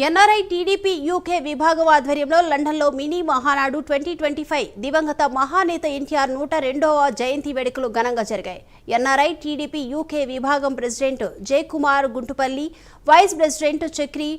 NRI TDP UK విభాగం ఆధ్వర్యంలో లండన్లో మినీ మహానాడు 2025 దివంగత మహానేత ఎన్టీఆర్ 102వ జయంతి వేడుకలు ఘనంగా జరిగాయి. ఎన్ఆర్ఐ టీడీపీ యూకే విభాగం president Jayakumar Guntupalli, vice president Chakri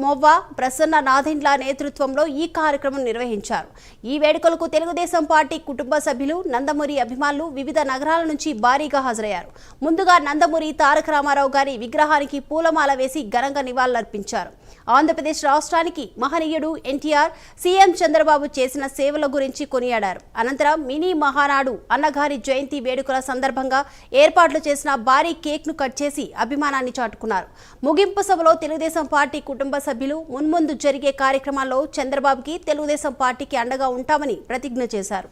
Movva, Prasanna Nadendla నేతృత్వంలో ఈ కార్యక్రమం నిర్వహించారు. ఈ వేడుకలకు తెలుగుదేశం పార్టీ కుటుంబ సభ్యులు, నందమూరి అభిమానులు వివిధ నగరాల నుంచి భారీగా హాజరయ్యారు. ముందుగా నందమూరి తారక రామారావు గారి విగ్రహానికి పూలమాల వేసి ఘనంగా నివాళులర్పించారు. ఆంధ్రప్రదేశ్ రాష్ట్రానికి మహనీయుడు ఎన్టీఆర్, సీఎం చంద్రబాబు చేసిన సేవల గురించి కొనియాడారు. అనంతరం మినీ మహానాడు అన్నగారి జయంతి వేడుకల సందర్భంగా ఏర్పాట్లు చేసిన భారీ కేక్ ను కట్ చేసి అభిమానాన్ని చాటుకున్నారు. ముగింపు సభలో తెలుగుదేశం పార్టీ కుటుంబ సభ్యులు మున్ముందు జరిగే కార్యక్రమాల్లో చంద్రబాబుకి, తెలుగుదేశం పార్టీకి అండగా ఉంటామని ప్రతిజ్ఞ చేశారు.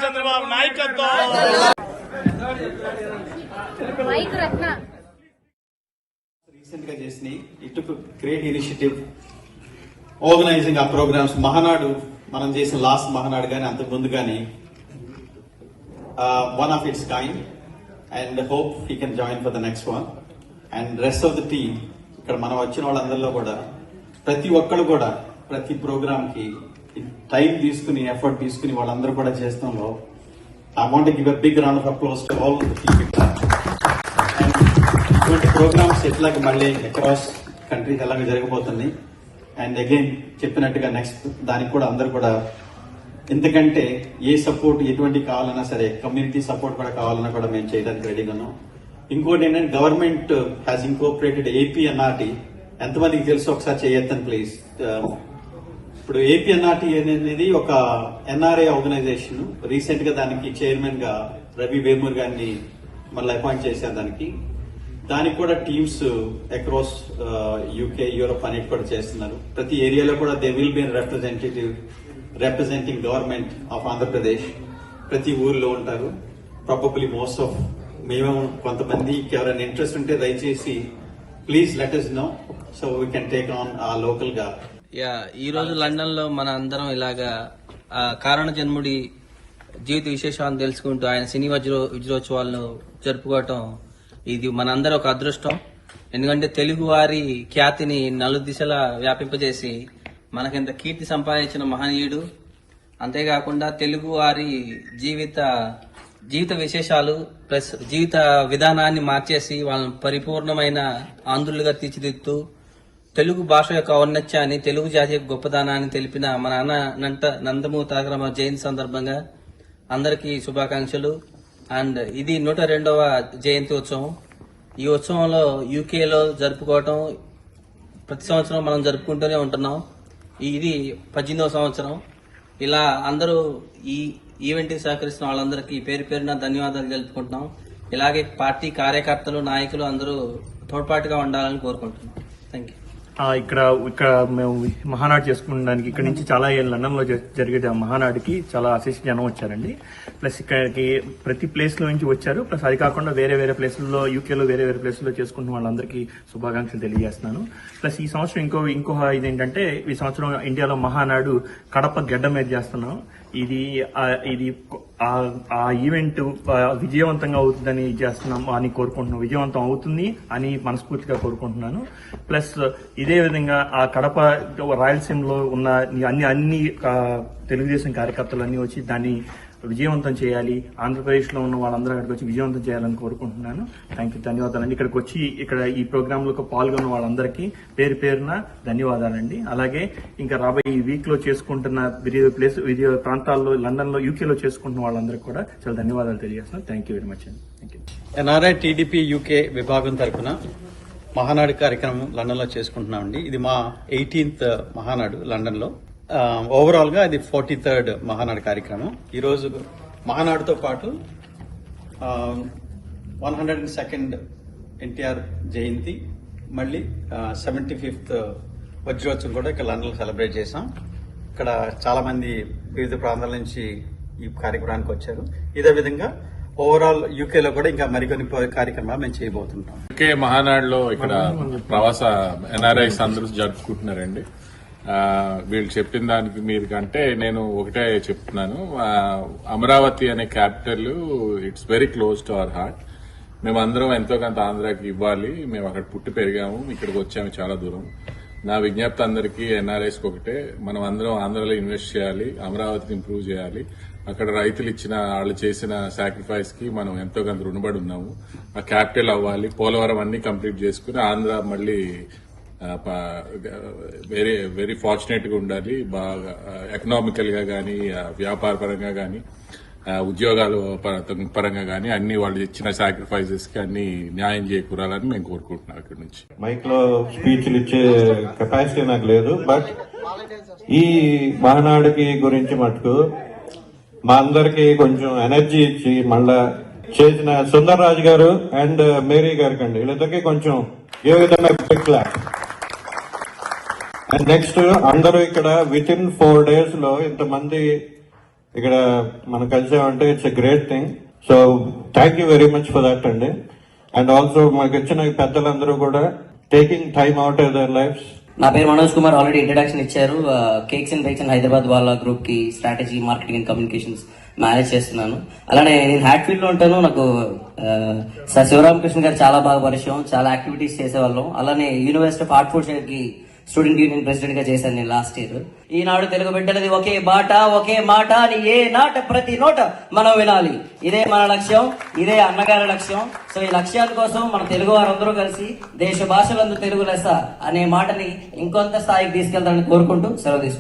చంద్రబాబు నాయకత్వం. రీసెంట్ గా చేసిన ఇట్ గ్రేట్ ఇనిషియేటివ్ ఆర్గనైజింగ్ ఆ ప్రోగ్రామ్స్. మహానాడు మనం చేసిన లాస్ట్ మహానాడు కానీ అంతకు ముందు కానీ one of its kind, and hope he can join for the next one. And rest of the team, ఇక్కడ మనం వచ్చిన వాళ్ళందరిలో కూడా ప్రతి ఒక్కరు కూడా ప్రతి ప్రోగ్రామ్ కి టైం తీసుకుని ఎఫర్ట్ తీసుకుని వాళ్ళందరూ కూడా చేస్తాంలో I want to give a big round of applause to all the people. And ఇటువంటి ప్రోగ్రామ్స్ ఎట్లాగ మళ్ళీ అక్రాస్ కంట్రీస్ ఎలాగ జరగబోతుంది. అండ్ అగైన్ చెప్పినట్టుగా నెక్స్ట్ దానికి కూడా అందరూ కూడా ఎందుకంటే ఏ సపోర్ట్ ఎటువంటి కావాలన్నా సరే కమ్యూనిటీ సపోర్ట్ కూడా కావాలన్నా కూడా మేము చేయడానికి రెడీగా ఉన్నాం. ఇంకోటి ఏంటంటే గవర్నమెంట్ హ్యాస్ ఇంకోపరేటెడ్ ఏపీఎన్ఆర్టీ. ఎంతమందికి తెలుసు ఒకసారి చేయొద్దని ప్లీజ్. ఇప్పుడు ఏపీఎన్ఆర్టీ అనేది ఒక ఎన్ఆర్ఐ ఆర్గనైజేషన్. రీసెంట్ గా దానికి చైర్మన్ గా రవి వేమూర్ గారిని మళ్ళీ అపాయింట్ చేశారు. దానికి కూడా టీమ్స్ అక్రాస్ యూకే, యూరోప్ అనేది కూడా చేస్తున్నారు. ప్రతి ఏరియాలో కూడా they will be representing government of Andhra Pradesh. ప్రతి ఊర్లో ఉంటారు. ప్రాబబ్లీ మోస్ట్ ఆఫ్ మేము కొంతమంది ఎవరైనా ఇంట్రెస్ట్ ఉంటే దయచేసి please let us know so we can take on ఆ లోకల్ గా. ఈ రోజు లండన్ లో మన అందరం ఇలాగా కారణ జన్ముడి జీవిత విశేషాలను తెలుసుకుంటూ ఆయన సినీ విజయోత్సవాలను జరుపుకోవటం ఇది మనందరం ఒక అదృష్టం. ఎందుకంటే తెలుగు వారి ఖ్యాతిని నలుదిశలా వ్యాపింపజేసి మనకింత కీర్తి సంపాదించిన మహనీయుడు. అంతేకాకుండా తెలుగు వారి జీవిత విశేషాలు ప్లస్ జీవిత విధానాన్ని మార్చేసి వాళ్ళని పరిపూర్ణమైన ఆంధ్రులుగా తీర్చిదిద్దుతూ తెలుగు భాష యొక్క ఔన్నత్యాన్ని, తెలుగు జాతి యొక్క గొప్పదనాన్ని తెలిపిన మన నందమూరి తారక రామారావు జయంతి సందర్భంగా అందరికీ శుభాకాంక్షలు. అండ్ ఇది 102వ జయంతి ఉత్సవం. ఈ ఉత్సవంలో యూకేలో జరుపుకోవటం ప్రతి సంవత్సరం మనం జరుపుకుంటూనే ఉంటున్నాం. ఇది 18వ సంవత్సరం. ఇలా అందరూ ఈ ఈవెంట్ కి సహకరిస్తున్న వాళ్ళందరికీ పేరు పేరున ధన్యవాదాలు తెలుపుకుంటున్నాం. ఇలాగే పార్టీ కార్యకర్తలు, నాయకులు అందరూ తోడ్పాటుగా ఉండాలని కోరుకుంటున్నాం. Thank you. ఇక్కడ మేము మహానాడు చేసుకున్నానికి ఇక్కడ నుంచి చాలా లండన్ లో జరిగే మహానాడుకి చాలా అశేష జనం వచ్చారండి. ప్లస్ ఇక్కడికి ప్రతి ప్లేస్ లో నుంచి వచ్చారు. ప్లస్ అది కాకుండా వేరే వేరే ప్లేసుల్లో, యూకేలో వేరే వేరే ప్లేసుల్లో చేసుకుంటున్న వాళ్ళందరికీ శుభాకాంక్షలు తెలియజేస్తున్నాను. ప్లస్ ఈ సంవత్సరం ఇంకో ఇదేంటంటే ఈ సంవత్సరం ఇండియాలో మహానాడు కడప గడ్డ మీద చేస్తున్నాం. ఇది ఆ ఈవెంట్ విజయవంతంగా అవుతుందని చేస్తున్నాం అని కోరుకుంటున్నాం. విజయవంతం అవుతుంది అని మనస్ఫూర్తిగా కోరుకుంటున్నాను. ప్లస్ ఇదే విధంగా ఆ కడప రాయలసీమలో ఉన్న అన్ని తెలుగుదేశం కార్యకర్తలు అన్ని వచ్చి దాన్ని విజయవంతం చేయాలి. ఆంధ్రప్రదేశ్ లో ఉన్న వాళ్ళందరూ అక్కడికి వచ్చి విజయవంతం చేయాలని కోరుకుంటున్నాను. థ్యాంక్ యూ, ధన్యవాదాలండి. ఇక్కడికి వచ్చి ఈ ప్రోగ్రామ్ లో పాల్గొన్న వాళ్ళందరికీ పేరు పేరున ధన్యవాదాలండి. అలాగే ఇంకా రాబోయే ఈ వీక్ లో చేసుకుంటున్న వివిధ ప్రాంతాల్లో, లండన్ లో, యూకేలో చేసుకుంటున్న వాళ్ళందరికీ కూడా చాలా ధన్యవాదాలు తెలియజేస్తున్నాను. థ్యాంక్ యూ వెరీ మచ్ అండి. Thank you. NRI TDP UK విభాగం తరఫున మహానాడు కార్యక్రమం లండన్ లో చేసుకుంటున్నామండి. ఇది మా 18th మహానాడు లండన్ లో. ఓవరాల్ గా ఇది 43rd మహానాడు కార్యక్రమం. ఈరోజు మహానాడుతో పాటు 102nd ఎన్టీఆర్ జయంతి, మళ్ళీ 75th వజ్రోత్సవం కూడా ఇక్కడ లండన్ లో సెలబ్రేట్ చేశాం. ఇక్కడ చాలా మంది వివిధ ప్రాంతాల నుంచి ఈ కార్యక్రమానికి వచ్చారు. ఇదే విధంగా ఓవరాల్ యూకేలో కూడా ఇంకా మరికొన్ని కార్యక్రమాలు మేము చేయబోతుంటాం. యూకే మహానాడులో ఇక్కడ ప్రవాస ఎన్ఆర్ఐస్ అందరూ జరుపుకుంటున్నారండి. వీళ్ళు చెప్పిన దానికి మీరు కంటే నేను ఒకటే చెప్తున్నాను. అమరావతి అనే capital it's very close to our heart. మేమందరం ఎంతో కొంత ఆంధ్రాకి ఇవ్వాలి. మేము అక్కడ పుట్టి పెరిగాము, ఇక్కడికి వచ్చాము చాలా దూరం. నా విజ్ఞప్తి అందరికీ ఎన్ఆర్ఐస్కి ఒకటే, మనం అందరం ఆంధ్రాలో ఇన్వెస్ట్ చేయాలి, అమరావతిని ఇంప్రూవ్ చేయాలి. అక్కడ రైతులు ఇచ్చిన వాళ్ళు చేసిన సాక్రిఫైస్ కి మనం ఎంతో కొంత రుణపడి ఉన్నాము. ఆ క్యాపిటల్ అవ్వాలి, పోలవరం అన్ని కంప్లీట్ చేసుకుని ఆంధ్ర మళ్ళీ వెరీ వెరీ ఫార్చునేట్ గా ఉండాలి. బాగా ఎకనామికల్ గా గానీ, వ్యాపార పరంగా గానీ, ఉద్యోగాల పరంగా గానీ అన్ని వాళ్ళు ఇచ్చిన సాక్రిఫైసెస్ కి అన్ని న్యాయం చేకూరాలని మేము కోరుకుంటున్నాం. ఇక్కడ నుంచి మైక్ లో స్పీచ్లు ఇచ్చే కెపాసిటీ నాకు లేదు. బట్ ఈ మహానాడుకి గురించి మటుకు మా అందరికి కొంచెం ఎనర్జీ ఇచ్చి మళ్ళా చేసిన సుందర్ రాజు గారు అండ్ మేరీ గారికి అండి, వీళ్ళిద్దరికి కొంచెం ఏ విధంగా బిగ్ క్లాప్. అండ్ నెక్స్ట్ అందరూ ఇక్కడ విత్ ఇన్ 4 days లో ఇంతమంది ఇక్కడ మనం కలిసామంటే it's a great thing. So thank you very much for that అండి. అండ్ ఆల్సో మనకి వచ్చిన పెద్దలందరూ కూడా taking time out of their lives. నా పేరు మనోజ్ కుమార్, ఆల్రెడీ ఇంట్రడక్షన్ ఇచ్చారు. Cakes and bakes and Hyderabad వాళ్ళ గ్రూప్ కి strategy, marketing and communications manage చేస్తున్నాను. అలానే నేను హ్యాట్ఫీల్డ్ లో ఉంటాను. నాకు సార్ శివరామకృష్ణ గారు చాలా బాగా పరిచయం, చాలా యాక్టివిటీస్ చేసేవాళ్ళం. అలానే యూనివర్సిటీ ఆఫ్ హార్ట్ఫోర్డ్ కి స్టూడెంట్ యూనియన్ ప్రెసిడెంట్ గా చేశాను నేను లాస్ట్ ఇయర్. ఈనాడు తెలుగు బిడ్డలది ఒకే బాట ఒకే మాట అని ఏ నాట ప్రతి నోట మనం వినాలి. ఇదే మన లక్ష్యం, ఇదే అన్నగారి లక్ష్యం. సో ఈ లక్ష్యాల కోసం మన తెలుగు వారందరూ కలిసి దేశ భాషలందు తెలుగు లెస్స అనే మాటని ఇంకొంత స్థాయికి తీసుకెళ్తారని కోరుకుంటూ సెలవు తీసుకుంటాం.